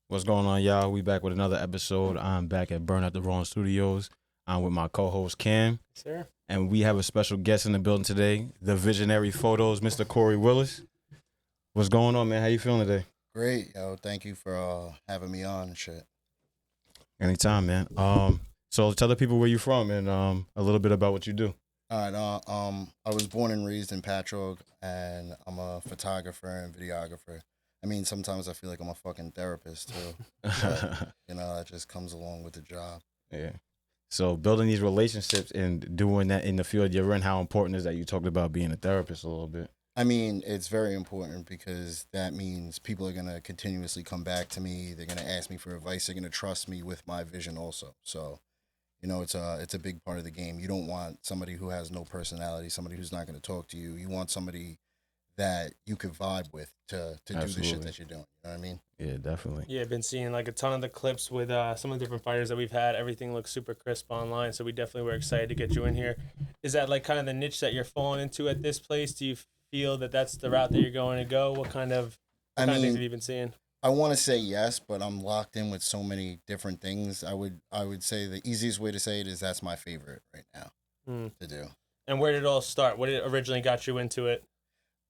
What's going on, y'all? We back with another episode. I'm back at Burn at the Wrong Studios. I'm with my co-host Cam, Sir. and we have a special guest in the building today, the Visionary Photos, Mr. Korey Willis. What's going on, man? How you feeling today? Great, yo. Thank you for having me on and shit. Anytime, man. So tell the people where you from and a little bit about what you do. All right. I was born and raised in Patchogue, and I'm a photographer and videographer. I mean, sometimes I feel like I'm a fucking therapist too. But, that just comes along with the job. Yeah. So building these relationships and doing that in the field you're in, how important is that? You talked about being a therapist a little bit. I mean, it's very important because that means people are gonna continuously come back to me. They're gonna ask me for advice. They're gonna trust me with my vision also. So, it's a big part of the game. You don't want somebody who has no personality, somebody who's not gonna talk to you. You want somebody that you could vibe with to do the shit that you're doing. You know what I mean? Yeah, definitely. Yeah, I've been seeing like a ton of the clips with some of the different fighters that we've had. Everything looks super crisp online, so we definitely were excited to get you in here. Is that like kind of the niche that you're falling into at this place? Do you feel that that's the route that you're going to go? What kind of things have you been seeing? I want to say yes, but I'm locked in with so many different things. I would say the easiest way to say it is that's my favorite right now to do. And where did it all start? What did originally got you into it?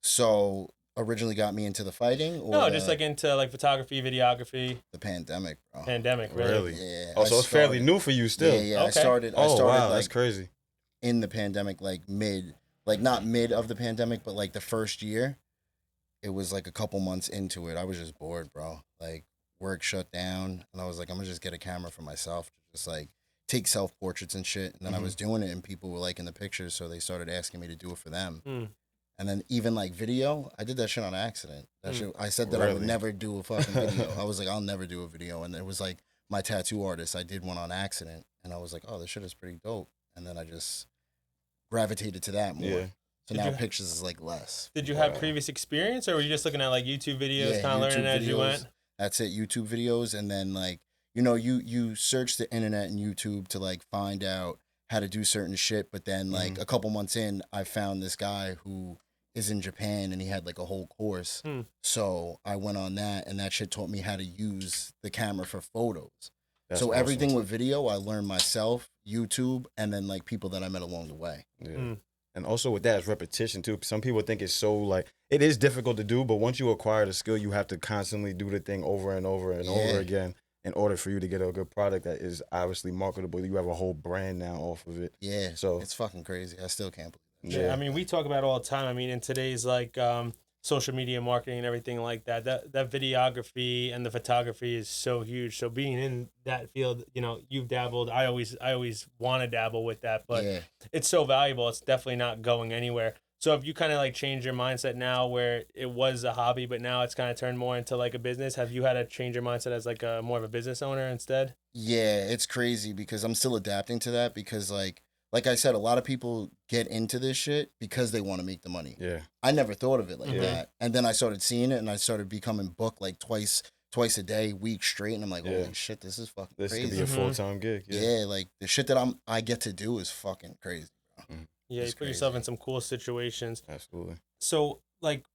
So originally got me into the fighting, or no, just like into like photography, videography. The pandemic, bro. Pandemic, really? Yeah. Oh, so it's fairly new for you still. Yeah. Okay. I started. Wow, like, that's crazy. In the pandemic, like not mid of the pandemic, but like the first year. It was like a couple months into it. I was just bored, bro. Like work shut down, and I was like, I'm gonna just get a camera for myself, to just like take self portraits and shit. And then I was doing it, and people were liking the pictures, so they started asking me to do it for them. And then even like video, I did that shit on accident. That shit, I said that I would never do a fucking video. I was like, I'll never do a video. And it was like my tattoo artist. I did one on accident, and I was like, oh, this shit is pretty dope. And then I just gravitated to that more. Yeah. So now pictures is like less. Did you have previous experience, or were you just looking at like YouTube videos, kind of learning as you went? That's it, YouTube videos, and then like you search the internet and YouTube to like find out how to do certain shit. But then like a couple months in, I found this guy who is in Japan, and he had like a whole course. So I went on that, and that shit taught me how to use the camera for photos. That's so awesome. Everything with video, I learned myself, YouTube, and then like people that I met along the way. Yeah. And also with that, it's repetition too. Some people think it's so like, it is difficult to do, but once you acquire the skill, you have to constantly do the thing over and over and over again in order for you to get a good product that is obviously marketable. You have a whole brand now off of it. Yeah. So it's fucking crazy. I still can't believe that. Yeah. I mean, we talk about it all the time. I mean, in today's like social media marketing and everything like that, that videography and the photography is so huge. So being in that field, you've dabbled. I always want to dabble with that, but it's so valuable. It's definitely not going anywhere. So if you kind of like change your mindset now, where it was a hobby, but now it's kind of turned more into like a business, have you had to change your mindset as like a more of a business owner instead? Yeah, it's crazy because I'm still adapting to that because like I said, a lot of people get into this shit because they want to make the money. Yeah. I never thought of it like that. And then I started seeing it, and I started becoming booked like twice a day, week straight. And I'm like, holy shit, this is fucking crazy. This could be a full-time gig. Yeah, like the shit that I get to do is fucking crazy, bro. Yeah, you put yourself in some cool situations. Absolutely. So, like,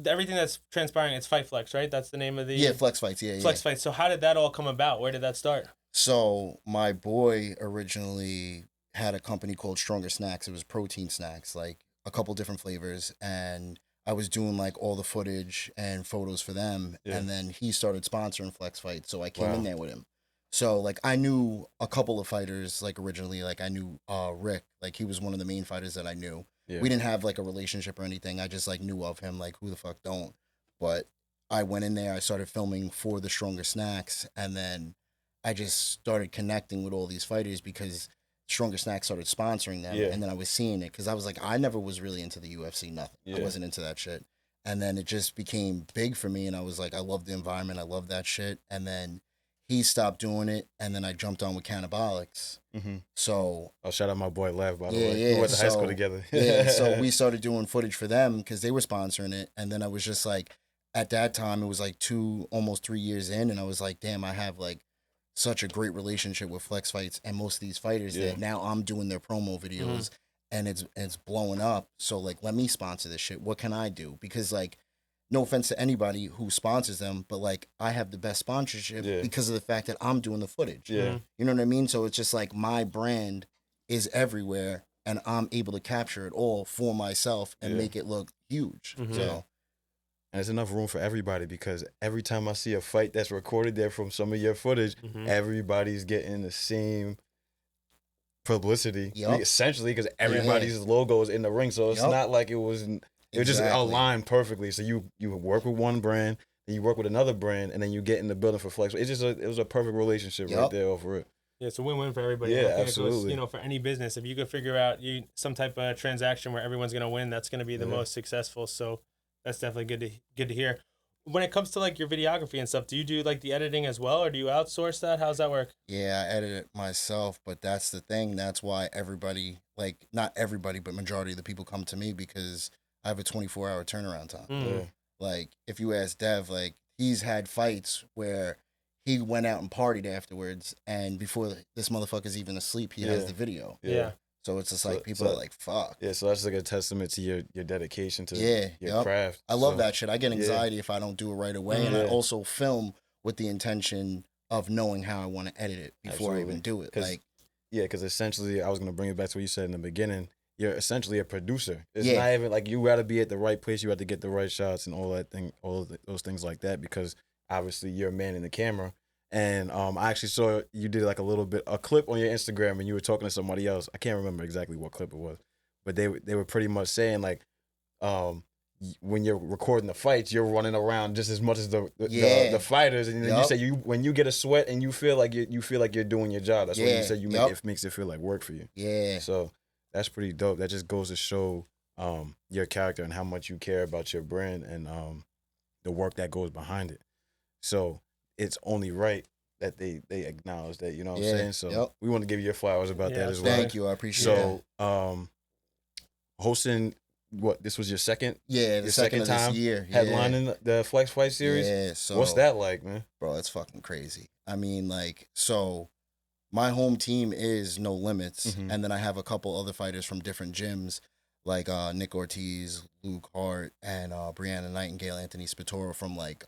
everything that's transpiring, it's Fight Flex, right? That's the name of the... Yeah, Flex Fights, Flex Fights. So how did that all come about? Where did that start? So my boy originally had a company called Stronger Snacks. It was protein snacks, like a couple different flavors, and I was doing like all the footage and photos for them. And then he started sponsoring Flex Fight, so I came in there with him. So like I knew a couple of fighters like originally. Like I knew Rick, like he was one of the main fighters that I knew. We didn't have like a relationship or anything. I just like knew of him. Like who the fuck don't? But I went in there. I started filming for the Stronger Snacks, and then I just started connecting with all these fighters because Stronger Snacks started sponsoring them, and then I was seeing it because I was like, I never was really into the UFC, nothing. I wasn't into that shit. And then it just became big for me, and I was like, I love the environment, I love that shit. And then he stopped doing it, and then I jumped on with Cannabolics. So, shout out my boy Lev, by the way. We went to high school together. So we started doing footage for them because they were sponsoring it, and then I was just like, at that time, it was like almost 3 years in, and I was like, damn, I have like such a great relationship with Flex Fights and most of these fighters that now I'm doing their promo videos and it's blowing up. So like, let me sponsor this shit. What can I do? Because like no offense to anybody who sponsors them, but like I have the best sponsorship because of the fact that I'm doing the footage. Yeah. You know what I mean? So it's just like my brand is everywhere and I'm able to capture it all for myself and make it look huge. So. And there's enough room for everybody because every time I see a fight that's recorded there from some of your footage, everybody's getting the same publicity, essentially, because everybody's logo is in the ring. So it's not like it was just aligned perfectly. So you work with one brand, then you work with another brand, and then you get in the building for flex. It's just it was a perfect relationship right there over it. Yeah, it's a win-win for everybody. Yeah, absolutely. It goes, for any business, if you could figure out some type of transaction where everyone's gonna win, that's gonna be the most successful. So that's definitely good to hear. When it comes to like your videography and stuff, do you do like the editing as well, or do you outsource that? How's that work? Yeah, I edit it myself, but that's the thing. That's why everybody, like not everybody, but majority of the people come to me because I have a 24-hour turnaround time. Like if you ask Dev, like he's had fights where he went out and partied afterwards, and before this motherfucker's even asleep, he has the video. Yeah. So it's just like people are like, "Fuck." Yeah, so that's like a testament to your dedication to your craft. I love that shit. I get anxiety if I don't do it right away, and I also film with the intention of knowing how I want to edit it before I even do it. Like, because essentially, I was gonna bring it back to what you said in the beginning. You're essentially a producer. It's not even like you got to be at the right place. You have to get the right shots and all that thing, those things like that. Because obviously, you're a man in the camera. And I actually saw you did like a clip on your Instagram, and you were talking to somebody else. I can't remember exactly what clip it was, but they were pretty much saying like, when you're recording the fights, you're running around just as much as the fighters, and then you say when you get a sweat and you feel like you're doing your job. That's what you said. It makes it feel like work for you. Yeah. So that's pretty dope. That just goes to show your character and how much you care about your brand and the work that goes behind it. So it's only right that they acknowledge that, you know what I'm saying? So we want to give you your flowers about that as well. Thank you. I appreciate it. So hosting, this was your second? Yeah, the second time this year. Headlining the Flex Fight Series? Yeah. So what's that like, man? Bro, it's fucking crazy. I mean, like, so my home team is No Limits, and then I have a couple other fighters from different gyms, like Nick Ortiz, Luke Hart, and Brianna Nightingale, Anthony Spatoro from like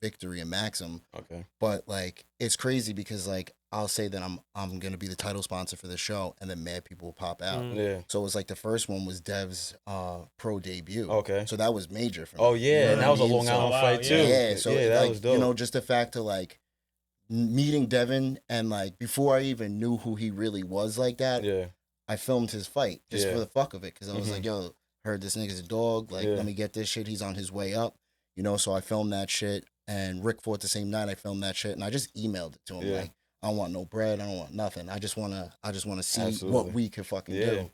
Victory and Maxim. Okay. But like it's crazy because like I'll say that I'm gonna be the title sponsor for the show, and then mad people will pop out. Yeah. So it was like the first one was Dev's pro debut. Okay. So that was major for me. Oh yeah, and that was a Long Island fight too. Yeah. So that like, was dope. You know, just the fact of like meeting Devin and like before I even knew who he really was like that. Yeah. I filmed his fight just for the fuck of it because I was like, yo, heard this nigga's a dog. Like, let me get this shit. He's on his way up. You know, so I filmed that shit. And Rick fought the same night I filmed that shit. And I just emailed it to him. Like, I don't want no bread. I don't want nothing. I just wanna see what we can fucking do.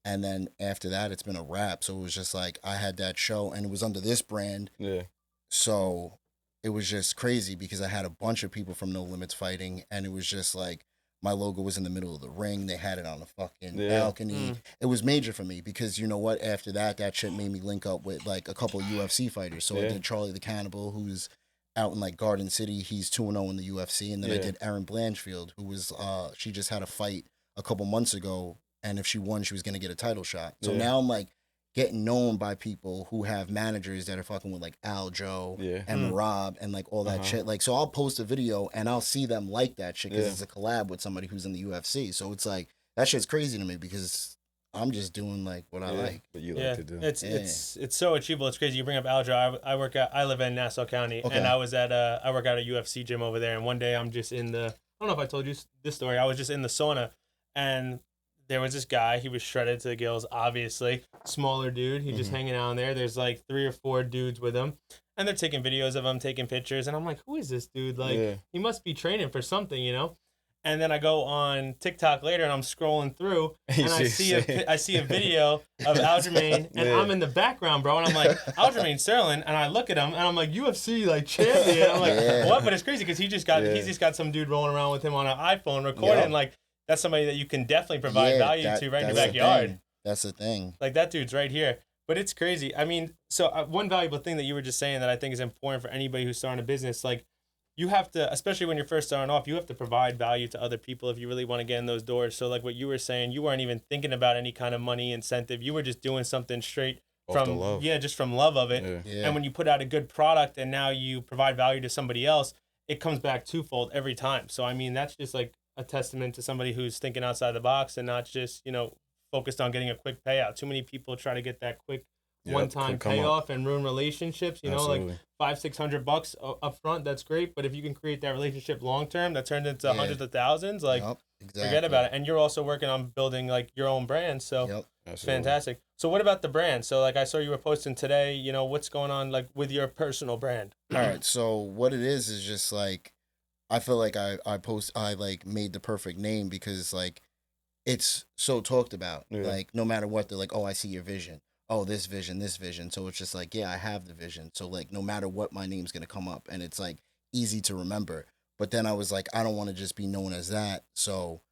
And then after that, it's been a wrap. So it was just like I had that show and it was under this brand. Yeah. So it was just crazy because I had a bunch of people from No Limits fighting. And it was just like, my logo was in the middle of the ring. They had it on the fucking balcony. It was major for me because you know what? After that shit made me link up with like a couple of UFC fighters. So I did Charlie the Cannibal, who's out in like Garden City. He's 2-0 in the UFC. And then I did Erin Blanchfield, who was she just had a fight a couple months ago. And if she won, she was going to get a title shot. So now I'm like getting known by people who have managers that are fucking with like Aljo and Rob and like all that shit. Like, so I'll post a video and I'll see them like that shit because it's a collab with somebody who's in the UFC. So it's like, that shit's crazy to me because I'm just doing like what I like. What you like to do. It's so achievable. It's crazy. You bring up Aljo. I live in Nassau County and I was at I work out at a UFC gym over there. And one day I'm just in I don't know if I told you this story. I was just in the sauna and there was this guy, he was shredded to the gills, obviously. Smaller dude, he's just hanging out in there. There's like 3 or 4 dudes with him. And they're taking videos of him, taking pictures. And I'm like, who is this dude? Like, he must be training for something, you know? And then I go on TikTok later and I'm scrolling through and I see a video of Aljamain and I'm in the background, bro. And I'm like, Aljamain Sterling. And I look at him and I'm like, UFC, like, champion. I'm like, what? But it's crazy because he's just got some dude rolling around with him on an iPhone recording, like, that's somebody that you can definitely provide value to right in your backyard. That's the thing. Like, that dude's right here. But it's crazy. I mean, so one valuable thing that you were just saying that I think is important for anybody who's starting a business, like, you have to, especially when you're first starting off, you have to provide value to other people if you really want to get in those doors. So, like what you were saying, you weren't even thinking about any kind of money incentive. You were just doing something straight Off the love. just from love of it. Yeah. And when you put out a good product and now you provide value to somebody else, it comes back twofold every time. So I mean, that's just like a testament to somebody who's thinking outside the box and not just, you know, focused on getting a quick payout. Too many people try to get that quick one-time payoff and ruin relationships. You know, like $500-600 up front, that's great. But if you can create that relationship long-term, that turns into hundreds of thousands, like forget about it. And you're also working on building like your own brand. So it's fantastic. So what about the brand? So like I saw you were posting today, you know, what's going on like with your personal brand? All right. So what it is just like, I feel like I like made the perfect name because like it's so talked about. Like no matter what, they're like, oh, I see your vision. Oh, this vision. So it's just like, yeah, I have the vision. So like no matter what, my name's gonna come up, and it's like easy to remember. But then I was like, I don't want to just be known as that. So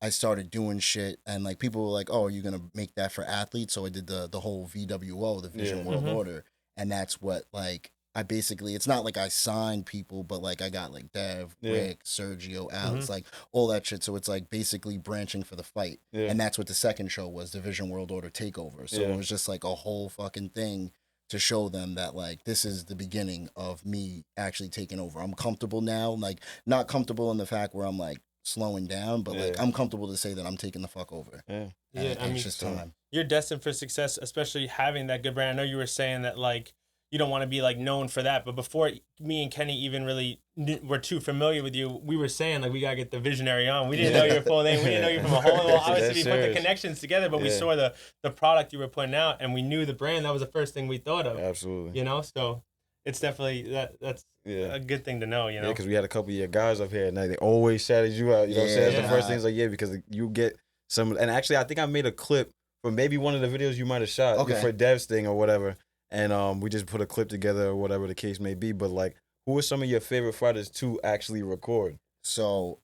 I started doing shit, and like people were like, oh, are you gonna make that for athletes? So I did the whole VWO, the Vision World Order, and that's what like I basically, it's not like I signed people, but like I got like Dev, Rick, Sergio, Alex, like all that shit. So it's like basically branching for the fight. And that's what the second show was, the Vision World Order Takeover. So it was just like a whole fucking thing to show them that like this is the beginning of me actually taking over. I'm comfortable now, like not comfortable in the fact where I'm like slowing down, but like I'm comfortable to say that I'm taking the fuck over. I mean, it's just time. You're destined for success, especially having that good brand. I know you were saying that like you don't want to be like known for that, but before me and Kenny even really were too familiar with you, we were saying like we gotta get the Visionary on. We didn't know your full name. We didn't know you from a whole. Well, obviously we put the connections together, but we saw the product you were putting out, and we knew the brand. That was the first thing we thought of. Absolutely. You know, so it's definitely that's a good thing to know. You know, because we had a couple of your guys up here, and they always shouted you out. You know what I'm saying? That's the first thing. It's like because you get some. And actually, I think I made a clip for maybe one of the videos you might have shot for Dev's thing or whatever. And we just put a clip together or whatever the case may be. But, like, who are some of your favorite fighters to actually record? So,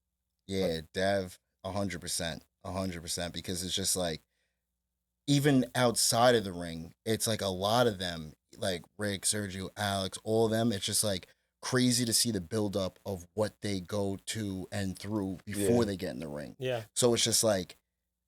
Dev, 100%. 100%. Because it's just, like, even outside of the ring, it's, like, a lot of them, like Rick, Sergio, Alex, all of them, it's just, like, crazy to see the buildup of what they go to and through before they get in the ring. Yeah. So it's just, like,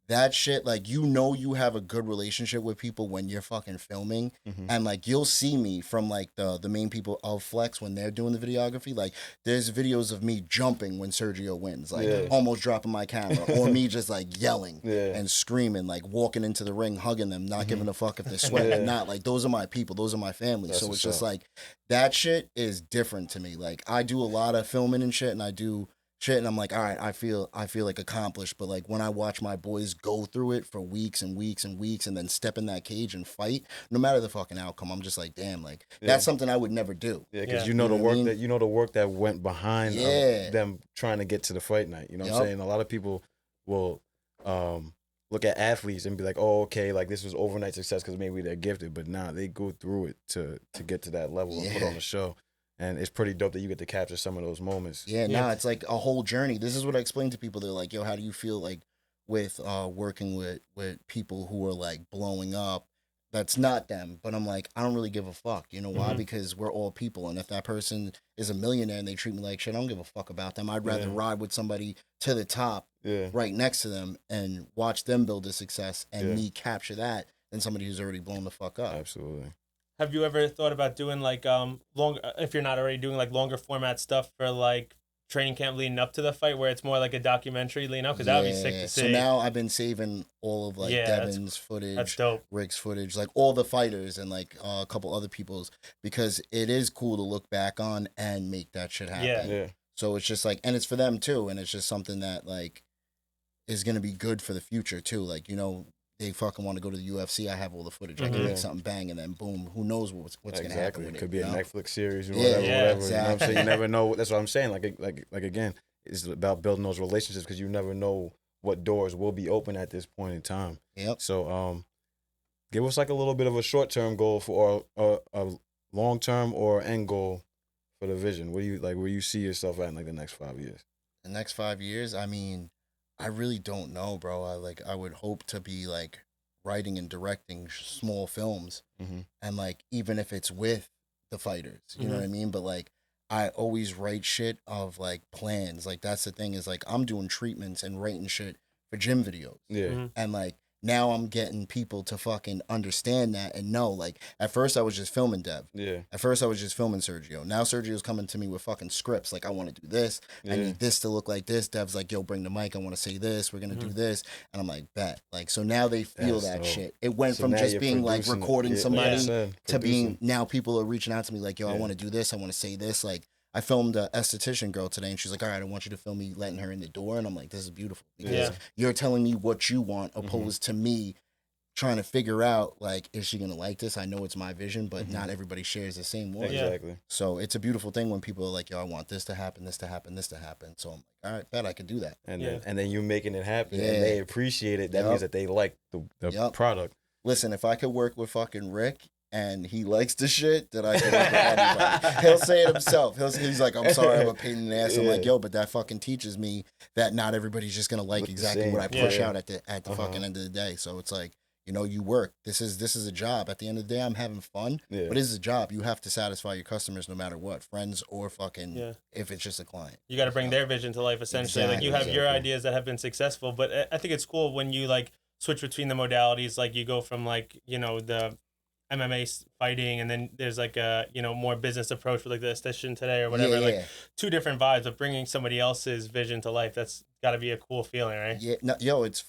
that shit, like, you know you have a good relationship with people when you're fucking filming. And, like, you'll see me from, like, the main people of Flex when they're doing the videography. Like, there's videos of me jumping when Sergio wins, like, almost dropping my camera. Or me just, like, yelling and screaming, like, walking into the ring, hugging them, not giving a fuck if they're sweating or not. Like, those are my people. Those are my family. So it's just, like, that shit is different to me. Like, I do a lot of filming and shit, and I do shit, and I'm like, all right, I feel like accomplished. But like when I watch my boys go through it for weeks and weeks and weeks, and then step in that cage and fight, no matter the fucking outcome, I'm just like, damn, like that's something I would never do. Yeah, because you know the work that went behind them trying to get to the fight night. You know what I'm saying? A lot of people will look at athletes and be like, oh, okay, like this was overnight success because maybe they're gifted, but nah, they go through it to get to that level and put on a show. And it's pretty dope that you get to capture some of those moments. Yeah, it's like a whole journey. This is what I explain to people. They're like, yo, how do you feel like with working with people who are like blowing up? That's not them. But I'm like, I don't really give a fuck. You know why? Because we're all people. And if that person is a millionaire and they treat me like shit, I don't give a fuck about them. I'd rather ride with somebody to the top right next to them and watch them build a success and me capture that than somebody who's already blown the fuck up. Absolutely. Have you ever thought about doing like long, if you're not already doing like longer format stuff for like training camp leading up to the fight, where it's more like a documentary leading up? Because that would be sick to see. So now I've been saving all of like Devin's footage, that's dope. Rick's footage, like all the fighters and like a couple other people's, because it is cool to look back on and make that shit happen. Yeah. So it's just like, and it's for them too, and it's just something that like is gonna be good for the future too. Like, you know, they fucking want to go to the UFC, I have all the footage. I can make something bang, and then boom, who knows what's going to happen with it. Could be a Netflix series or whatever. Exactly. You know what I'm saying? You never know. That's what I'm saying. Like again, it's about building those relationships because you never know what doors will be open at this point in time. Yep. So give us like a little bit of a short-term goal for or a long-term or end goal for the vision. What do you like? Where you see yourself at in like the next 5 years? The next 5 years, I mean, I really don't know, bro. I would hope to be like writing and directing small films, and like even if it's with the fighters, you know what I mean. But like I always write shit of like plans. Like that's the thing is like I'm doing treatments and writing shit for gym videos. Yeah, and like now I'm getting people to fucking understand that and know. Like, at first I was just filming Dev. Yeah. At first I was just filming Sergio. Now Sergio's coming to me with fucking scripts. Like, I want to do this. I need this to look like this. Dev's like, yo, bring the mic. I want to say this. We're going to do this. And I'm like, bet. Like, so now they feel that shit. It went from just being like recording somebody to being, now people are reaching out to me like, yo, I want to do this. I want to say this. Like, I filmed a esthetician girl today, and she's like, all right, I want you to film me letting her in the door. And I'm like, this is beautiful. Because you're telling me what you want, opposed to me trying to figure out, like, is she going to like this? I know it's my vision, but not everybody shares the same one. Exactly. So it's a beautiful thing when people are like, yo, I want this to happen, this to happen, this to happen. So I'm like, all right, bet I could do that. And then you making it happen, and they appreciate it. That means that they like the product. Listen, if I could work with fucking Rick, and he likes the shit, that I can work with anybody. He'll say it himself. He's like, I'm sorry, I'm a pain in the ass. I'm like, yo, but that fucking teaches me that not everybody's just gonna like exactly what I push out at the fucking end of the day. So it's like, you know, you work. This is a job. At the end of the day, I'm having fun, but this is a job. You have to satisfy your customers no matter what, friends or fucking if it's just a client. You got to bring their vision to life, essentially. Like, you have your ideas that have been successful, but I think it's cool when you like switch between the modalities. Like, you go from, like, you know, the MMA fighting, and then there's like a, you know, more business approach with like the esthetician today or whatever. Like, two different vibes, but bringing somebody else's vision to life. That's got to be a cool feeling, right? Yeah, no, yo, it's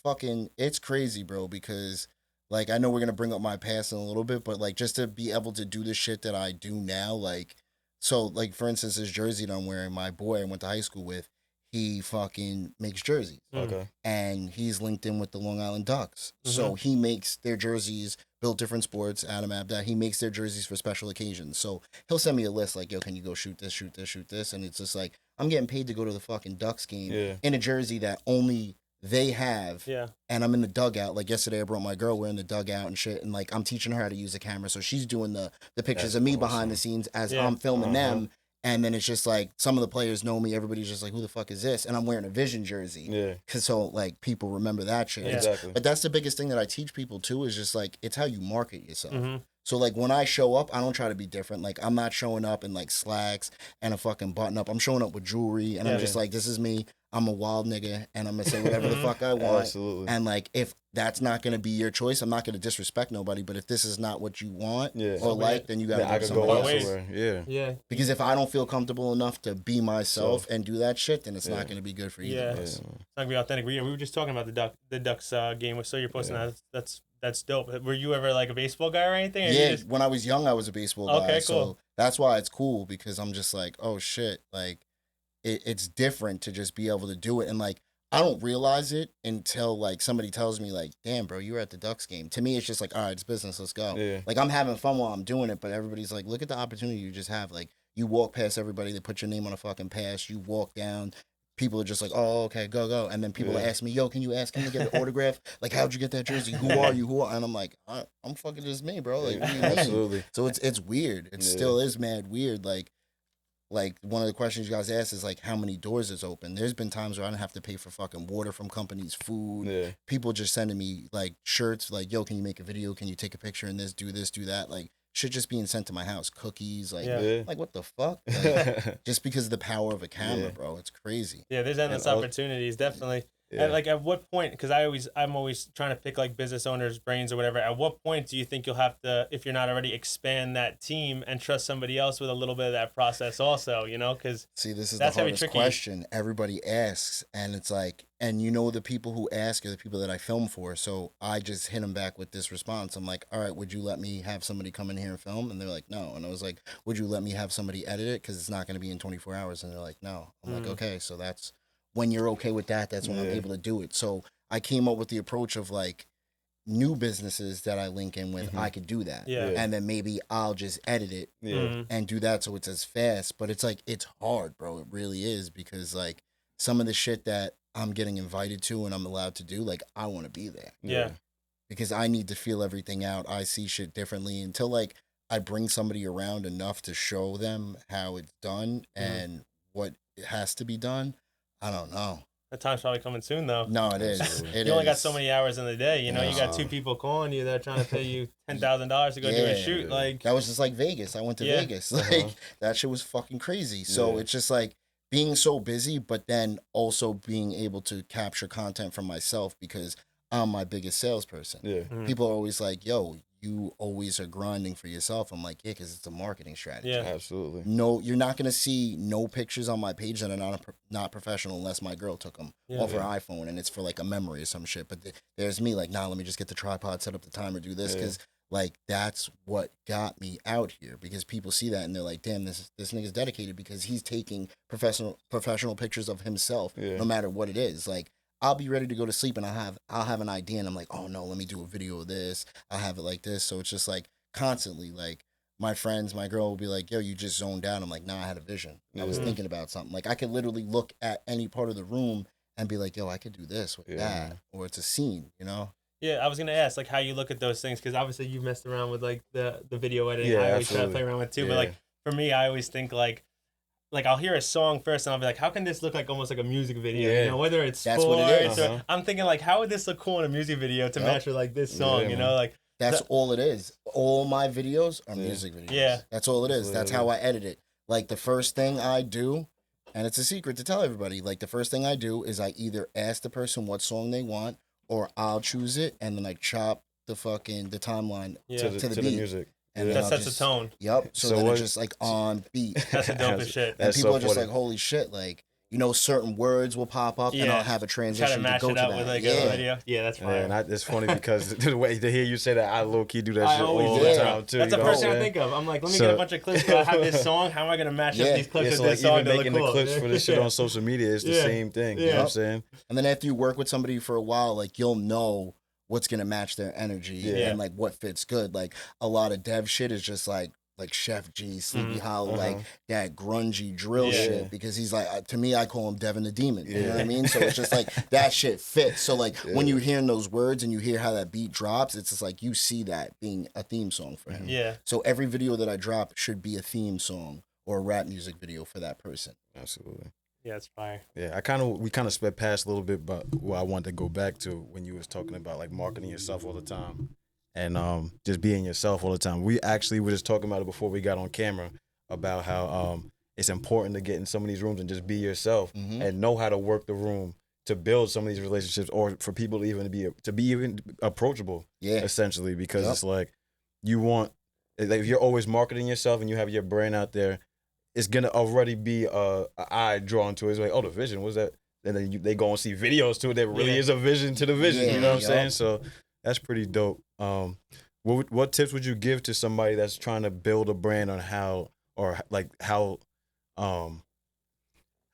crazy, bro, because like, I know we're gonna bring up my past in a little bit, but like, just to be able to do the shit that I do now, like, so like, for instance, this jersey that I'm wearing, my boy I went to high school with, he fucking makes jerseys. Okay. And he's linked in with the Long Island Ducks. So he makes their jerseys, built different sports, Adam Abda. He makes their jerseys for special occasions. So he'll send me a list like, yo, can you go shoot this, shoot this, shoot this? And it's just like, I'm getting paid to go to the fucking Ducks game in a jersey that only they have. Yeah. And I'm in the dugout. Like, yesterday I brought my girl, we're in the dugout and shit. And like, I'm teaching her how to use the camera. So she's doing the pictures of me behind the scenes as I'm filming them. And then it's just like, some of the players know me. Everybody's just like, who the fuck is this? And I'm wearing a Vision jersey. Yeah. Cause so like, people remember that shit. Yeah. Exactly. But that's the biggest thing that I teach people too, is just like, it's how you market yourself. So like, when I show up, I don't try to be different. Like, I'm not showing up in like slacks and a fucking button up. I'm showing up with jewelry, and I'm just like, this is me. I'm a wild nigga, and I'm gonna say whatever the fuck I want. Absolutely. And like, if that's not gonna be your choice, I'm not gonna disrespect nobody. But if this is not what you want or like, then you gotta go somewhere else. Yeah. Because if I don't feel comfortable enough to be myself and do that shit, then it's not gonna be good for either of us. It's not gonna be authentic. We were just talking about the Ducks game. So you're posting that. That's dope. Were you ever like a baseball guy or anything? Or yeah, when I was young, I was a baseball guy. Okay, cool. So that's why it's cool, because I'm just like, oh shit, like it's different to just be able to do it. And like, I don't realize it until like somebody tells me like, damn, bro, you were at the Ducks game. To me, it's just like, all right, it's business, let's go. Yeah. Like, I'm having fun while I'm doing it, but everybody's like, look at the opportunity you just have. Like, you walk past everybody, they put your name on a fucking pass, you walk down, people are just like, oh, okay, go. And then people ask me, yo, can you ask him to get an autograph? Like, how'd you get that jersey? Who are you? And I'm like, I'm fucking just me, bro. Like, what do you mean? Absolutely. So it's weird. It still is mad weird. Like one of the questions you guys asked is like, how many doors is open? There's been times where I didn't have to pay for fucking water from companies, food. Yeah. People just sending me like shirts, like, yo, can you make a video? Can you take a picture in this, do that? Like, shit just being sent to my house, cookies, like, like what the fuck? Like, just because of the power of a camera, bro. It's crazy. Yeah, there's endless opportunities, definitely. And like, at what point, because I'm always trying to pick like business owners' brains or whatever, at what point do you think you'll have to, if you're not already, expand that team and trust somebody else with a little bit of that process also, you know? Because see, this is the hardest question everybody asks, and it's like, and you know, the people who ask are the people that I film for, so I just hit them back with this response. I'm like, all right, would you let me have somebody come in here and film? And they're like, no. And I was like, would you let me have somebody edit it? Because it's not going to be in 24 hours. And they're like, no. I'm like, okay, so that's, when you're okay with that, that's when I'm able to do it. So I came up with the approach of like, new businesses that I link in with, I could do that. Yeah. And then maybe I'll just edit it and do that so it's as fast. But it's like, it's hard, bro. It really is, because like, some of the shit that I'm getting invited to and I'm allowed to do, like, I want to be there. Yeah. Because I need to feel everything out. I see shit differently until like I bring somebody around enough to show them how it's done and what has to be done. I don't know. That time's probably coming soon, though. No, it is. You only got so many hours in the day. You know, you got two people calling you that are trying to pay you $10,000 to go do a shoot. Like, that was just like Vegas. I went to Vegas. Like, that shit was fucking crazy. So it's just like being so busy, but then also being able to capture content from myself, because I'm my biggest salesperson. Yeah. Mhm. People are always like, yo, you always are grinding for yourself. I'm like, yeah, because it's a marketing strategy. Yeah. Absolutely. No, you're not going to see no pictures on my page that are not professional unless my girl took them off her iPhone and it's for like a memory or some shit. But there's me like, nah, let me just get the tripod, set up the timer, do this, because like that's what got me out here, because people see that and they're like, damn, this nigga's dedicated because he's taking professional pictures of himself, no matter what it is. Like, I'll be ready to go to sleep and I'll have an idea and I'm like, oh no, let me do a video of this. I'll have it like this. So it's just like constantly like my friends, my girl will be like, yo, you just zoned out. I'm like, nah, I had a vision. I was thinking about something. Like I could literally look at any part of the room and be like, yo, I could do this with that. Or it's a scene, you know? Yeah, I was gonna ask like how you look at those things, because obviously you've messed around with like the video editing. Yeah, I always absolutely. try to play around with too, but like for me, I always think like I'll hear a song first and I'll be like, how can this look like almost like a music video? Yeah. You know, whether it's That's sports what it is. or I'm thinking like, how would this look cool in a music video to match with like this song? Yeah, you know, like that's all it is. All my videos are music videos. Yeah. That's all it is. That's how I edit it. Like the first thing I do, and it's a secret to tell everybody, like the first thing I do is I either ask the person what song they want or I'll choose it and then I chop the timeline to the beat. music. And that sets the tone. Yep. So then it's just like on beat. That's the dopest shit. And people so are just funny. like, holy shit, like, you know, certain words will pop up and I'll have a Try transition to match go it to up that. with like a video. Yeah, that's fine. And it's funny because the way to hear you say that, I low key do that I shit always all do the that. time too. That's you the know first what thing I'm I saying? think of. I'm like, let me So- get a bunch of clips. I have this song. How am I gonna match up these clips Yeah, with so this like song even to look making cool? the clips for the shit on social media, it's the Yeah. same thing. You know what I'm saying? And then after you work with somebody for a while, like you'll know what's gonna match their energy and like what fits good. Like a lot of dev shit is just like Chef G, Sleepy Hollow, like that grungy drill shit, because he's like, to me, I call him Devin the Demon. You know what I mean? So it's just like that shit fits. So like when you're hearing those words and you hear how that beat drops, it's just like you see that being a theme song for him. Yeah. So every video that I drop should be a theme song or a rap music video for that person. Absolutely. Yeah, it's fire. Yeah, we kind of sped past a little bit, but what I wanted to go back to when you was talking about like marketing yourself all the time and just being yourself all the time. We actually were just talking about it before we got on camera about how it's important to get in some of these rooms and just be yourself and know how to work the room to build some of these relationships, or for people to even be approachable. Yeah, essentially, because it's like you want, like, if you're always marketing yourself and you have your brand out there, it's gonna already be a eye drawn to it. It's like, oh, the vision was that, and then they go and see videos to it. There really is a vision to the vision. You know what I'm saying? So that's pretty dope. What tips would you give to somebody that's trying to build a brand on how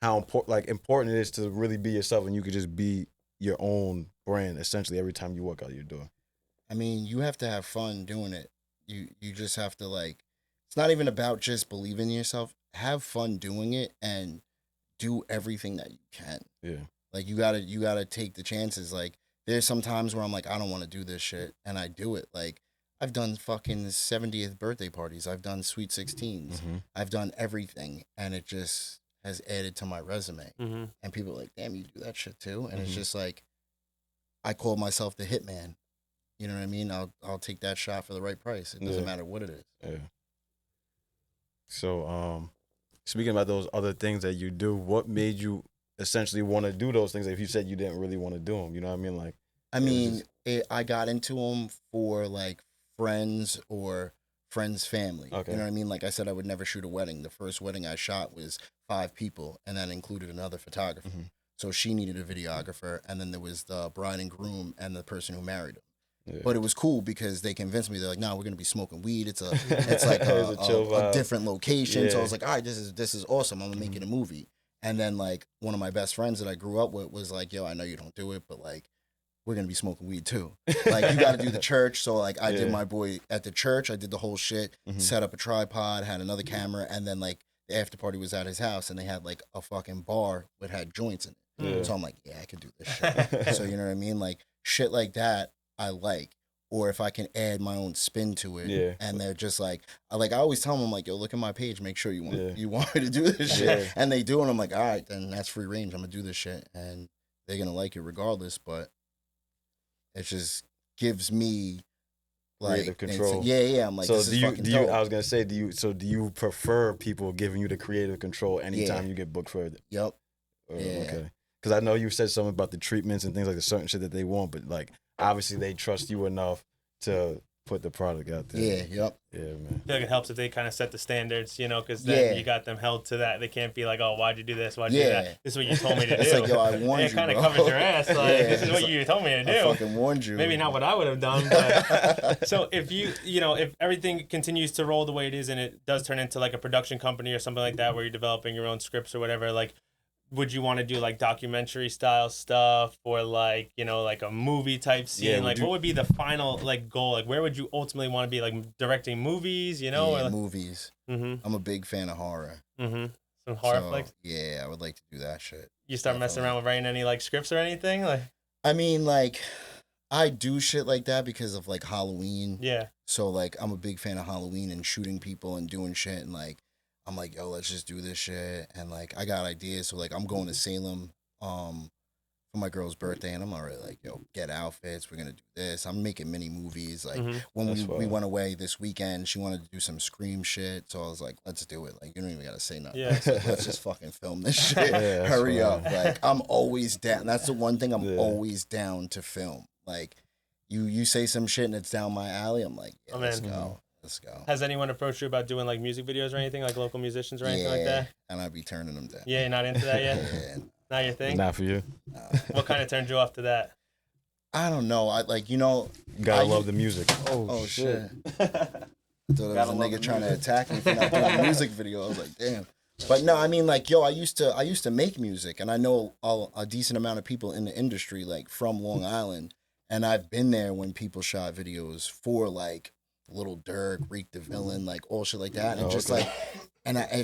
important it is to really be yourself, and you could just be your own brand essentially every time you walk out your door? I mean, you have to have fun doing it. You just have to, like, it's not even about just believing in yourself. Have fun doing it and do everything that you can. Yeah. Like you gotta take the chances. Like there's some times where I'm like, I don't want to do this shit, and I do it. Like I've done fucking 70th birthday parties. I've done sweet 16s. I've done everything, and it just has added to my resume. And people are like, damn, you do that shit too. And it's just like, I call myself the hitman. You know what I mean? I'll take that shot for the right price. It doesn't matter what it is. Yeah. So, speaking about those other things that you do, what made you essentially want to do those things if you said you didn't really want to do them? You know what I mean? Like, I got into them for like friends or friends' family. Okay. You know what I mean? Like I said, I would never shoot a wedding. The first wedding I shot was 5 people, and that included another photographer. So she needed a videographer, and then there was the bride and groom and the person who married him. Yeah. But it was cool because they convinced me. They're like, "No, we're gonna be smoking weed. It's like a different location." So I was like, "All right, this is awesome. I'm gonna make it a movie." And then like one of my best friends that I grew up with was like, "Yo, I know you don't do it, but like we're gonna be smoking weed too. Like you got to do the church." So like I did my boy at the church. I did the whole shit. Set up a tripod, had another camera, and then like the after party was at his house, and they had like a fucking bar that had joints in it. So I'm like, yeah, I can do this shit. So you know what I mean? Like shit like that. I like, or if I can add my own spin to it, and they're just like I always tell them, I'm like, yo, look at my page, make sure you want me to do this shit, and they do, and I'm like, all right, then that's free range, I'm gonna do this shit, and they're gonna like it regardless, but it just gives me like creative control. I'm like, so this is fucking dope. I was gonna say, do you prefer people giving you the creative control anytime you get booked for it? Yep. Okay. Because I know you said something about the treatments and things like the certain shit that they want, but like obviously they trust you enough to put the product out there. Yeah, yep. Yeah, man. I feel like it helps if they kind of set the standards, you know, because then you got them held to that. They can't be like, oh, why'd you do this? Why'd you do that? This is what you told me to do. It's like, yo, I warned you, it kind of bro. covers your ass. Like, this is what you told me to do. I fucking warned you. Maybe not what I would have done, but so if if everything continues to roll the way it is and it does turn into like a production company or something like that where you're developing your own scripts or whatever, like, would you want to do like documentary style stuff or like, like a movie type scene? Yeah, like what would be the final like goal? Like where would you ultimately want to be, like directing movies, Yeah, or like... movies. I'm a big fan of horror. Some horror flicks? Yeah, I would like to do that shit. You start messing around with writing any like scripts or anything? Like, I mean, like, I do shit like that because of like Halloween. Yeah. So like I'm a big fan of Halloween and shooting people and doing shit, and like I'm like, yo, let's just do this shit. And like I got ideas. So like I'm going to Salem for my girl's birthday, and I'm already like, yo, get outfits, we're gonna do this. I'm making mini movies. Like when we went away this weekend, she wanted to do some Scream shit. So I was like, let's do it. Like you don't even gotta say nothing. Yeah. So let's just fucking film this shit. Hurry up. Like I'm always down. That's the one thing I'm always down to film. Like you say some shit and it's down my alley, I'm like, yeah, let's go. Let's go. Has anyone approached you about doing like music videos or anything, like local musicians or anything like that? And I'd be turning them down. Yeah, you're not into that yet? Yeah. Not your thing? Not for you. What kind of turned you off to that? I don't know. I like, you gotta love the music. Oh shit. I thought it was a nigga trying to attack me for not doing a music video. I was like, damn. But no, I mean, like, yo, I used to make music, and I know a decent amount of people in the industry, like from Long Island, and I've been there when people shot videos for like Little Durk, Reek the Villain, like all shit like that, and it's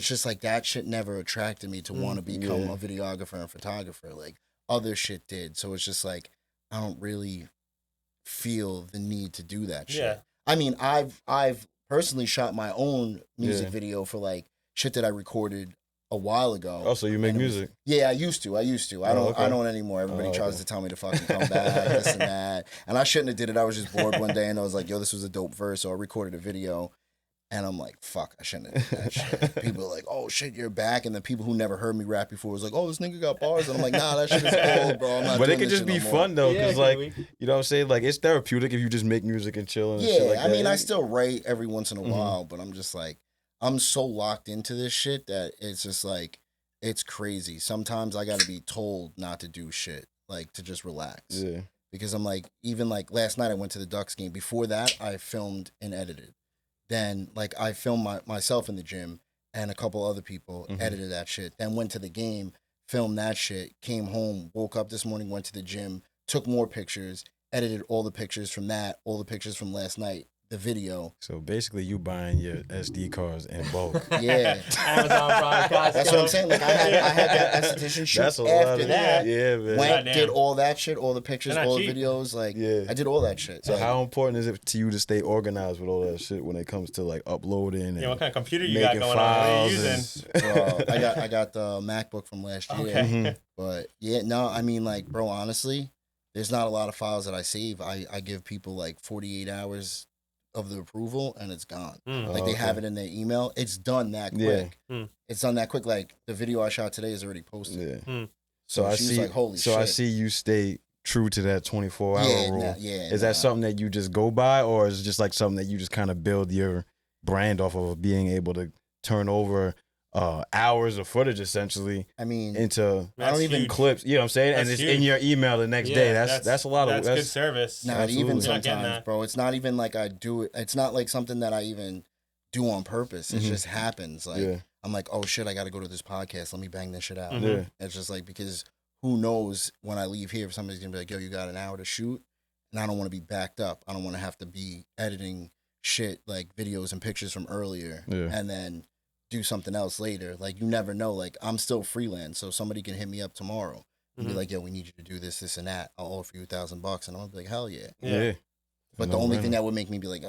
just like that shit never attracted me to want to become a videographer and photographer. Like other shit did, so it's just like I don't really feel the need to do that shit. Yeah. I mean, I've personally shot my own music video for like shit that I recorded a while ago. Oh, so you make music? Yeah, I used to. I don't anymore. Everybody tries to tell me to fucking come back, this and that. And I shouldn't have did it. I was just bored one day and I was like, yo, this was a dope verse. So I recorded a video and I'm like, fuck, I shouldn't have did that shit. People are like, oh shit, you're back. And the people who never heard me rap before was like, oh, this nigga got bars. And I'm like, nah, that shit is old, bro. I'm not but doing it could this just shit be no more. fun though, because like, you know what I'm saying? Like it's therapeutic if you just make music and chill and shit like that. I mean, I still write every once in a while, but I'm just like, I'm so locked into this shit that it's just like, it's crazy. Sometimes I gotta be told not to do shit, like to just relax. Yeah. Because I'm like, even like last night I went to the Ducks game. Before that, I filmed and edited. Then like I filmed myself in the gym and a couple other people edited that shit. Then went to the game, filmed that shit, came home, woke up this morning, went to the gym, took more pictures, edited all the pictures from that, all the pictures from last night, the video. So basically, you buying your SD cards in bulk. Yeah. Amazon Prime, Costco. That's what I'm saying. Like I had that esthetician shoot after that. Yeah, man. Went, did all that shit, all the pictures, all the cheap. videos. Like, Yeah. I did all that shit. So Like, how important is it to you to stay organized with all that shit when it comes to like uploading and Yeah, what kind of computer you got making going on? What are you files using? bro, I got the MacBook from last year. Okay. But yeah, no, I mean, like, bro, honestly, there's not a lot of files that I save. I give people like 48 hours of the approval and it's gone. Like they have it in their email. It's done that quick. It's done that quick. Like the video I shot today is already posted. Yeah. So I she's see. like, holy so shit. I see you stay true to that 24-hour rule. Is that nah. something that you just go by, or is it just like something that you just kind of build your brand off of being able to turn over hours of footage essentially I mean, into I don't even clips? You know what I'm saying? And That's it's in your email the next day. That's a lot of that's good service. not Absolutely. even You're not getting sometimes, that. bro. It's not even like I do it. It's not like something that I even do on purpose. It just happens. Like I'm like, oh shit, I got to go to this podcast. Let me bang this shit out. Yeah. It's just like, because who knows when I leave here if somebody's gonna be like, yo, you got an hour to shoot, and I don't want to be backed up. I don't want to have to be editing shit like videos and pictures from earlier and then do something else later. Like you never know. Like I'm still freelance, so somebody can hit me up tomorrow and be like, yo, we need you to do this, this, and that. I'll offer you $1,000, and I'm gonna be like, hell yeah. Yeah. But the only thing that would make me be like,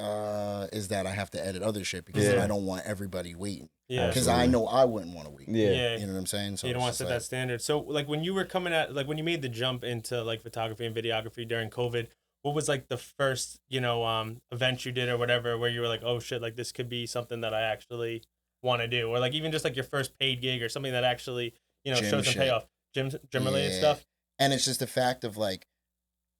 is that I have to edit other shit because then I don't want everybody waiting. Yeah. Because I know I wouldn't want to wait. Yeah. You know what I'm saying? So you don't want it's to set just that standard. So like when you were coming at, like when you made the jump into like photography and videography during COVID, what was like the first, event you did or whatever, where you were like, oh shit, like this could be something that I actually want to do? Or like even just like your first paid gig or something that actually, Gym shows some shit. payoff. Gym related stuff. And it's just the fact of like,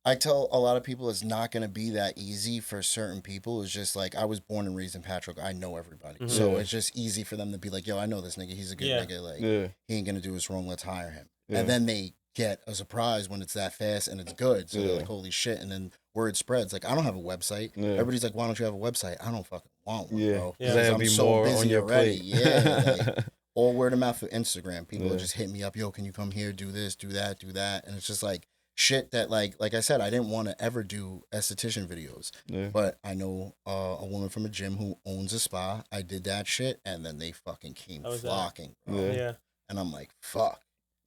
I tell a lot of people it's not going to be that easy for certain people. It's just like, I was born and raised in Patrick. I know everybody. Mhm. So Yeah. it's just easy for them to be like, yo, I know this nigga. He's a good Yeah. nigga. Like, Yeah. he ain't going to do us wrong. Let's hire him. Yeah. And then they get a surprise when it's that fast and it's good. So they're Yeah. like, holy shit. And then word spreads. Like, I don't have a website. Yeah. Everybody's like, why don't you have a website? I don't fucking want one, Yeah. bro. Yeah. Because Because that'd I'm be so more busy on your already. plate. Yeah. Like, all word of mouth for Instagram. People Yeah. just hit me up. Yo, can you come here, do this, do that, do that? And it's just like shit that like I said, I didn't want to ever do esthetician videos. Yeah. But I know a woman from a gym who owns a spa. I did that shit, and then they fucking came How was that? flocking, bro. Yeah. Yeah. And I'm like, fuck.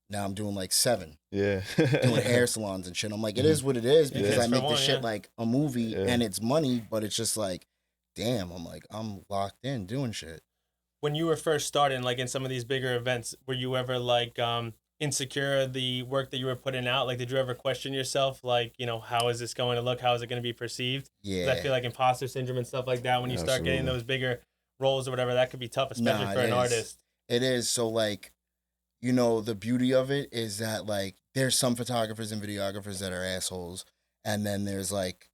Now I'm doing like 7, Yeah. doing hair salons and shit. I'm like, it is what it is because Yeah. I make For this one, shit yeah. like a movie Yeah. and it's money, but it's just like, damn. I'm like, I'm locked in doing shit. When you were first starting, like in some of these bigger events, were you ever like insecure the work that you were putting out? Like, did you ever question yourself, like, you know, how is this going to look? How is it going to be perceived? 'Cause Yeah. I feel like imposter syndrome and stuff like that, when you start getting Absolutely. those bigger roles or whatever, that could be tough, especially Nah, for it an is. artist. It is. So, like, you know, the beauty of it is that, like, there's some photographers and videographers that are assholes. And then there's, like,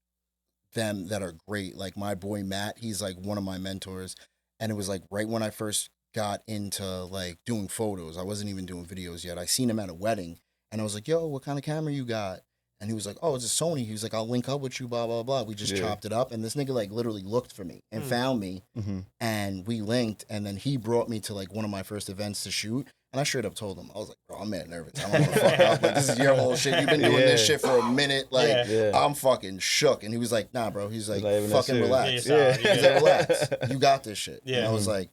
them that are great. Like, my boy Matt, he's, like, one of my mentors. And it was, like, right when I first got into, like, doing photos. I wasn't even doing videos yet. I seen him at a wedding. And I was like, yo, what kind of camera you got? And he was like, oh, it's a Sony. He was like, I'll link up with you, blah, blah, blah. We just Yeah. chopped it up. And this nigga, like, literally looked for me and found me. Mhm. And we linked, and then he brought me to like one of my first events to shoot. And I straight up told him, I was like, bro, I'm mad nervous. I don't want to fuck up. Like, this is your whole shit. You've been doing this Yeah. shit for a minute. Like, Yeah. Yeah. I'm fucking shook. And he was like, nah, bro. He's like, not even that fucking serious. relax. Yeah, He's you're like, solid. relax. You got this shit. Yeah. And I was like,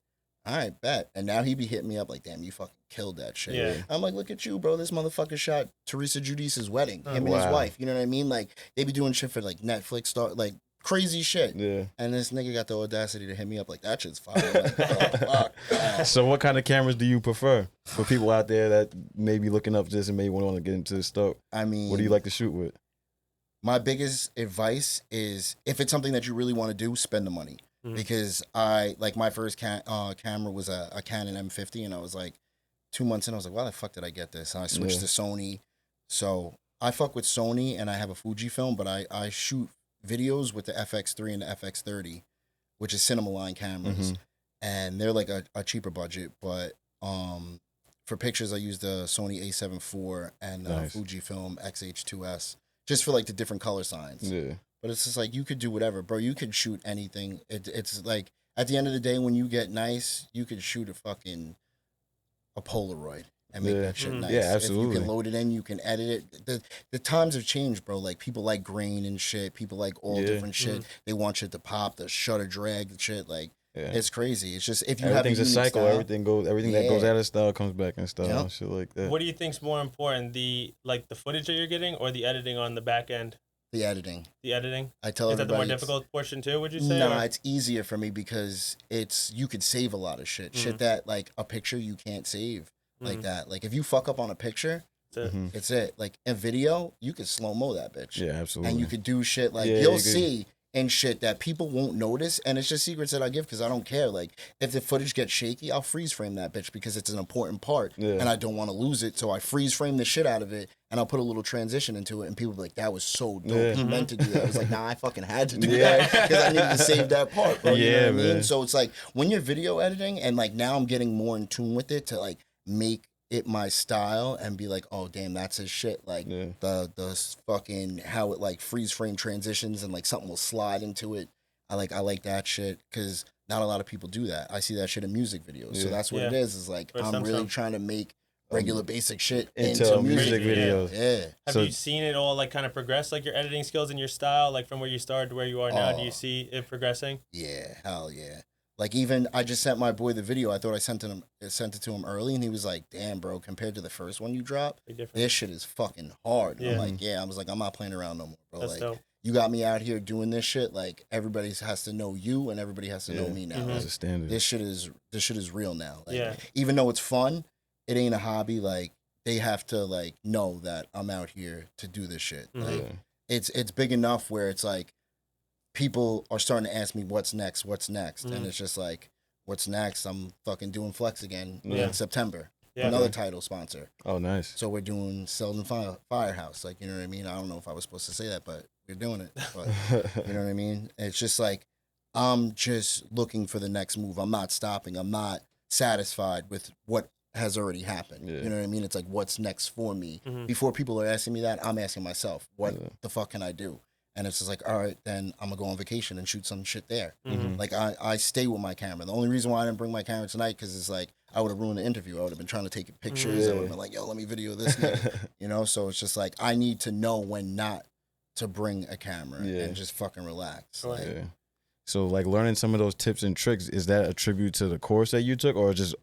all right, bet. And now he be hitting me up like, damn, you fucking killed that shit. Yeah. I'm like, look at you, bro. This motherfucker shot Teresa Giudice's wedding. Oh, Him and his wow. wife. You know what I mean? Like, they be doing shit for like Netflix, like crazy shit. Yeah. And this nigga got the audacity to hit me up like, that shit's fire. Like, bro, fuck. So what kind of cameras do you prefer for people out there that may be looking up this and may want to get into this stuff? I mean, What do you like to shoot with? my biggest advice is if it's something that you really want to do, spend the money. Mhm. Because I, like, my first camera was a Canon M50, and I was like, 2 months in, I was like, why the fuck did I get this? And I switched Yeah. to Sony. So I fuck with Sony, and I have a Fujifilm, but I shoot videos with the FX3 and the FX30, which is cinema line cameras. Mhm. And they're like a cheaper budget, but for pictures, I use the Sony A7 IV and Nice. Fujifilm X-H2S, just for like the different color signs. Yeah. But it's just like, you could do whatever, bro. You could shoot anything. It's like, at the end of the day, when you get nice, you could shoot a Polaroid and make Yeah. that shit Mhm. nice. Yeah, If you absolutely. can load it in, you can edit it. The times have changed, bro. Like, people like grain and shit. People like all Yeah. different shit. They want shit to pop, the shutter drag, the shit. Like, Yeah. it's crazy. It's just, if you Everything's a have a unique cycle. style, Everything that goes Yeah. out of style comes back in style Yep. and shit like that. What do you think's more important, the footage that you're getting, or the editing on the back end? the editing. The editing, I tell is that the more everybody it's- difficult portion too? Would you say? Nah, or- it's easier for me because you could save a lot of shit. Shit that, like, a picture you can't save like Mhm. that. Like, if you fuck up on a picture, That's it. Mhm. it's it. Like, a video, you could slow-mo that bitch. Yeah, absolutely. And you could do shit like, Yeah, you'll you could- see and shit that people won't notice. And it's just secrets that I give because I don't care. Like, if the footage gets shaky, I'll freeze frame that bitch because it's an important part. Yeah. And I don't want to lose it. So I freeze frame the shit out of it and I'll put a little transition into it. And people be like, that was so dope. Yeah. He meant to do that. I was like, nah, I fucking had to do Yeah. that because I needed to save that part, bro. You know Yeah, what I mean? man. So it's like, when you're video editing, and like now I'm getting more in tune with it to like make it my style and be like, oh damn, that's his shit. Like, Yeah. the fucking how it like freeze frame transitions and like something will slide into it. I like that shit because not a lot of people do that. I see that shit in music videos. So Yeah. that's what it Yeah. is like, Or I'm some really stuff. trying to make regular basic shit Into music Yeah. videos. Yeah. Have So- you seen it all like kind of progress, like your editing skills and your style, like from where you started to where you are now? Do Oh. you see it progressing? Yeah, hell yeah. Like, even I just sent my boy the video. I thought I sent it to him early, and he was like, "Damn, bro, compared to the first one you dropped, Big difference. this shit is fucking hard." And I'm Yeah. like, "Yeah." I was like, "I'm not playing around no more, bro. That's like, dope. you got me out here doing this shit. Like, everybody has to know you, and everybody has to know Yeah. me now. Mhm. Like, That's a standard. this shit is real now. Like, Yeah. even though it's fun, it ain't a hobby. Like, they have to like know that I'm out here to do this shit. Mhm. Like, Yeah. it's big enough where it's like people are starting to ask me what's next, Mhm. and it's just like, what's next? I'm fucking doing flex again Yeah. in September. Yeah. another title sponsor. Oh, nice. So we're doing Selden Firehouse. Like, you know what I mean? I don't know if I was supposed to say that, but we're doing it. But you know what I mean? It's just like, I'm just looking for the next move. I'm not stopping. I'm not satisfied with what has already happened. Yeah. You know what I mean? It's like, what's next for me? Mhm. Before people are asking me that, I'm asking myself, what Yeah. the fuck can I do? And it's just like, all right, then I'm gonna go on vacation and shoot some shit there. Mhm. Like, I stay with my camera. The only reason why I didn't bring my camera tonight, because it's like, I would have ruined the interview. I would have been trying to take pictures. I would have been like, yo, let me video this nigga. You know? So it's just like, I need to know when not to bring a camera and just fucking relax. Right. Like, Yeah. So, like, learning some of those tips and tricks, is that a tribute to the course that you took, or just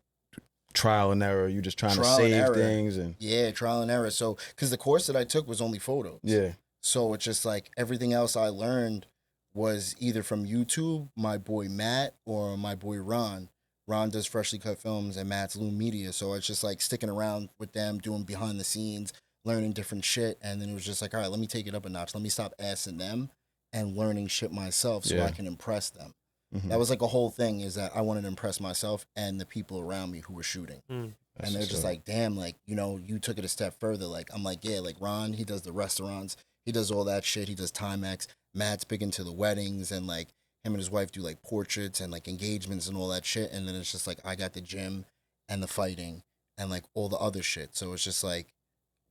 trial and error? You just trying to Trial and save error. things and yeah, trial and error. So, because the course that I took was only photos. yeah, So it's just like everything else I learned was either from YouTube, my boy Matt, or my boy Ron. Ron does Freshly Cut Films and Matt's Loom Media. So it's just like sticking around with them, doing behind the scenes, learning different shit. And then it was just like, all right, let me take it up a notch. Let me stop asking them and learning shit myself so Yeah. I can impress them. Mhm. That was like a whole thing, is that I wanted to impress myself and the people around me who were shooting. Mm. That's And they're what's just up. like, damn, like, you know, you took it a step further. Like, I'm like, yeah, like Ron, he does the restaurants. He does all that shit. He does Timex. Matt's big into the weddings, and like him and his wife do like portraits and like engagements and all that shit. And then it's just like, I got the gym and the fighting and like all the other shit. So it's just like,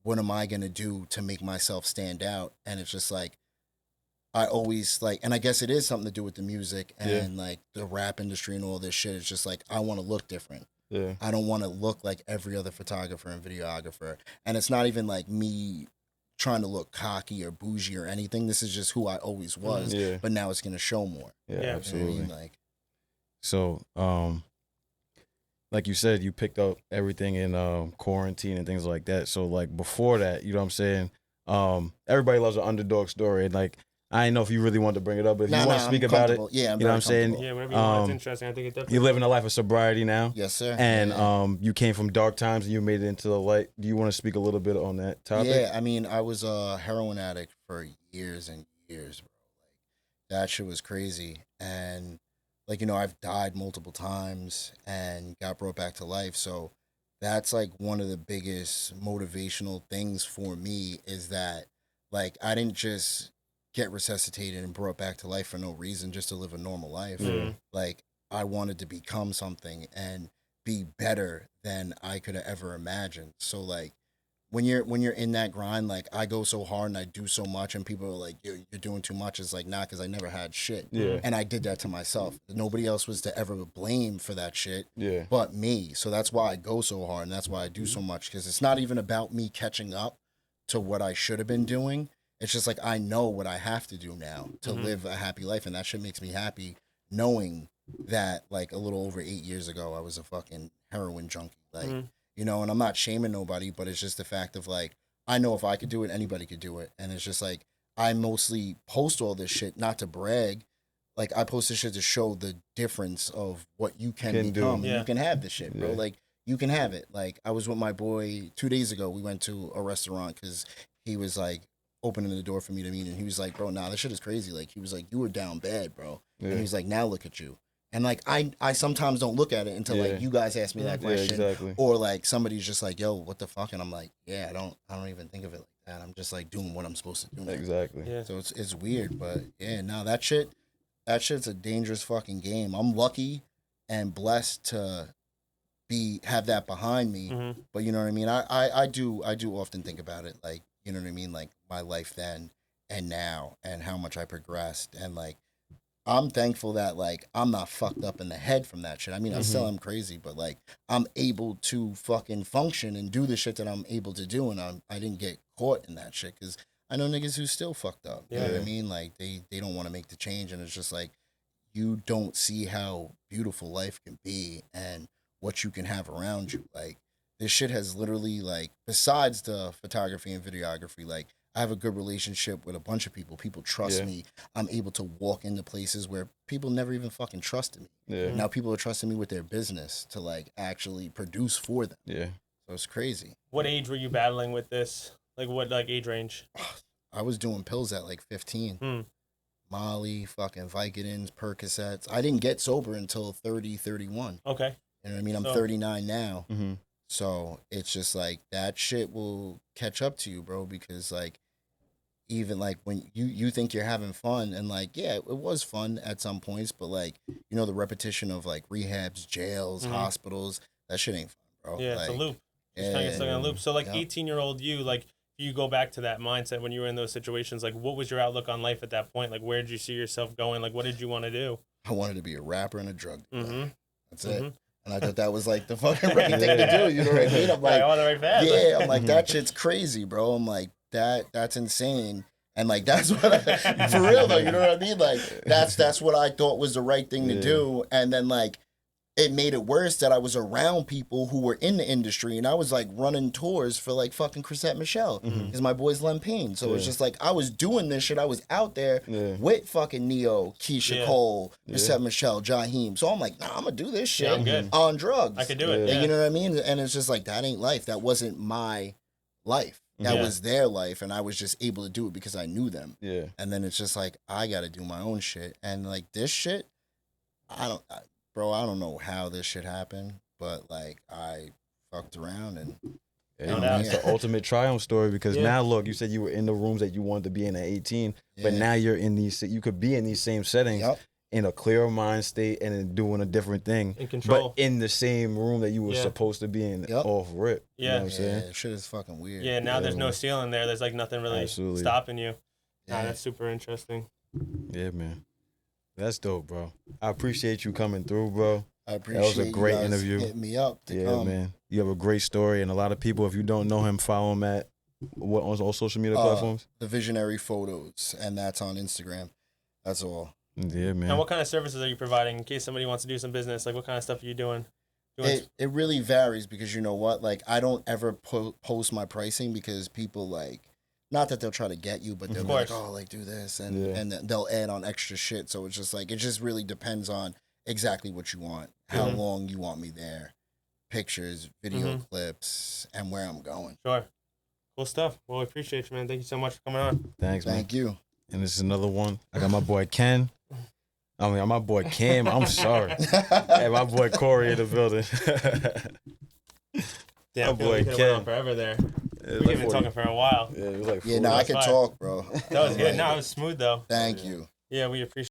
what am I going to do to make myself stand out? And it's just like, I always like, and I guess it is something to do with the music and like the rap industry and all this shit. It's just like, I want to look different. Yeah. I don't want to look like every other photographer and videographer. And it's not even like me trying to look cocky or bougie or anything. This is just who I always was. Yeah. But now it's going to show more. Yeah, Yeah. You know what I absolutely. mean? Like, So, like you said, you picked up everything in quarantine and things like that. So, like, before that, you know what I'm saying? Everybody loves an underdog story. And, like, I didn't know if you really wanted to bring it up, but if you want to speak about it, Yeah, I'm you know very what I'm saying? comfortable. Yeah, whatever you want. It's Um, interesting. I think it definitely. you're living a life of sobriety now. Yes, sir. And yeah. you came from dark times and you made it into the light. Do you want to speak a little bit on that topic? Yeah, I mean, I was a heroin addict for years and years, bro. Like, that shit was crazy. And, like, you know, I've died multiple times and got brought back to life. So that's, like, one of the biggest motivational things for me, is that, like, I didn't just get resuscitated and brought back to life for no reason, just to live a normal life. Mhm. Like, I wanted to become something and be better than I could have ever imagined. So, like, when you're in that grind, like, I go so hard and I do so much, and people are like, you're doing too much. It's like, nah, because I never had shit. Yeah. And I did that to myself. Nobody else was to ever blame for that shit Yeah. but me. So that's why I go so hard, and that's why I do so much, because it's not even about me catching up to what I should have been doing. It's just like, I know what I have to do now to Mhm. live a happy life, and that shit makes me happy, knowing that, like, a little over 8 years ago, I was a fucking heroin junkie. Like, Mhm. you know, and I'm not shaming nobody, but it's just the fact of, like, I know if I could do it, anybody could do it. And it's just like, I mostly post all this shit not to brag. Like, I post this shit to show the difference of what you can Can do. become. Yeah. You can have this shit, bro. Yeah. Like, you can have it. Like, I was with my boy 2 days ago. We went to a restaurant because he was like opening the door for me to meet, and he was like, bro, nah, this shit is crazy. Like, he was like, you were down bad, bro. Yeah. And he was like, now look at you. And like, I sometimes don't look at it until Yeah. like you guys ask me that Yeah, question, exactly. or like somebody's just like, yo, what the fuck? And I'm like, yeah, I don't even think of it like that. I'm just like doing what I'm supposed to do now. Exactly. Yeah. So it's weird, but yeah, no, that shit's a dangerous fucking game. I'm lucky and blessed to have that behind me. Mhm. But you know what I mean? I do often think about it, like, you know what I mean? Like, my life then and now, and how much I progressed, and like, I'm thankful that, like, I'm not fucked up in the head from that shit. I mean, I still am crazy, but like, I'm able to fucking function and do the shit that I'm able to do, and I didn't get caught in that shit, because I know niggas who still fucked up. You know what I Yeah. mean? Like, they don't want to make the change, and it's just like, you don't see how beautiful life can be and what you can have around you. Like, this shit has literally, like, besides the photography and videography, like, I have a good relationship with a bunch of people. People trust Yeah. me. I'm able to walk into places where people never even fucking trusted me. Yeah. Now people are trusting me with their business to, like, actually produce for them. Yeah. So it's crazy. What age were you battling with this? Like, what, like, age range? I was doing pills at like 15. Hmm. Molly, fucking Vicodins, Percocets. I didn't get sober until 30, 31. Okay. You know what I mean? I'm So- 39 now. Mm-hmm. So it's just like that shit will catch up to you, bro, because like even like when you think you're having fun and like yeah, it was fun at some points, but like you know the repetition of like rehabs, jails, hospitals, that shit ain't fun, bro. Yeah, like, it's a loop. Just kind of get stuck in a loop. So like 18-year-old you, like you go back to that mindset when you were in those situations, like what was your outlook on life at that point? Like where did you see yourself going? Like what did you want to do? I wanted to be a rapper and a drug dealer. Mm-hmm. That's it. And I thought that was like the fucking right thing to do. You know what I mean? I'm like, I want the right path. yeah, I'm like, that shit's crazy, bro. I'm like, that's insane. And like, that's what I, for real though, you know what I mean? Like, that's what I thought was the right thing to do. And then like, it made it worse that I was around people who were in the industry and I was like running tours for like fucking Chrisette Michelle because my boy's Lem Payne. So it's just like I was doing this shit. I was out there with fucking Neo, Keisha Cole, Chrisette Michelle, Jaheim. So I'm like, nah, I'm gonna do this shit I'm good. on drugs. I could do it. And you know what I mean? And it's just like, that ain't life. That wasn't my life. That was their life. And I was just able to do it because I knew them. Yeah. And then it's just like, I got to do my own shit. And like this shit, Bro, I don't know how this shit happened, but like I fucked around and it's the ultimate triumph story because now look, you said you were in the rooms that you wanted to be in at 18, but now you're in these. You could be in these same settings in a clear mind state and then doing a different thing, in control, but in the same room that you were supposed to be in off rip. Yeah, you know what I'm saying? Shit is fucking weird. Yeah, now there's no ceiling there. There's like nothing really stopping you. Nah, that's super interesting. Yeah, man. That's dope, bro. I appreciate you coming through, bro. I appreciate that was a great interview. Hitting me up to come. Man. You have a great story, and a lot of people, if you don't know him, follow him at what on all social media platforms? The Visionary Photos, and that's on Instagram. That's all. Yeah, man. And what kind of services are you providing in case somebody wants to do some business? Like, what kind of stuff are you doing? It really varies because you know what? Like, I don't ever post my pricing because people like. Not that they'll try to get you, but they'll be like, oh, like, do this. And they'll add on extra shit. So it's just like, it just really depends on exactly what you want, how long you want me there, pictures, video clips, and where I'm going. Sure. Cool stuff. Well, I appreciate you, man. Thank you so much for coming on. Thanks, man. Thank you. And this is another one. I got my boy Ken. I mean, my boy Cam. I'm sorry. Hey, my boy Korey in the building. Damn, boy, we could have went on forever there. We've been talking for a while. Yeah, it was like I can talk, bro. That was good. No, it was smooth, though. Thank you. Yeah, we appreciate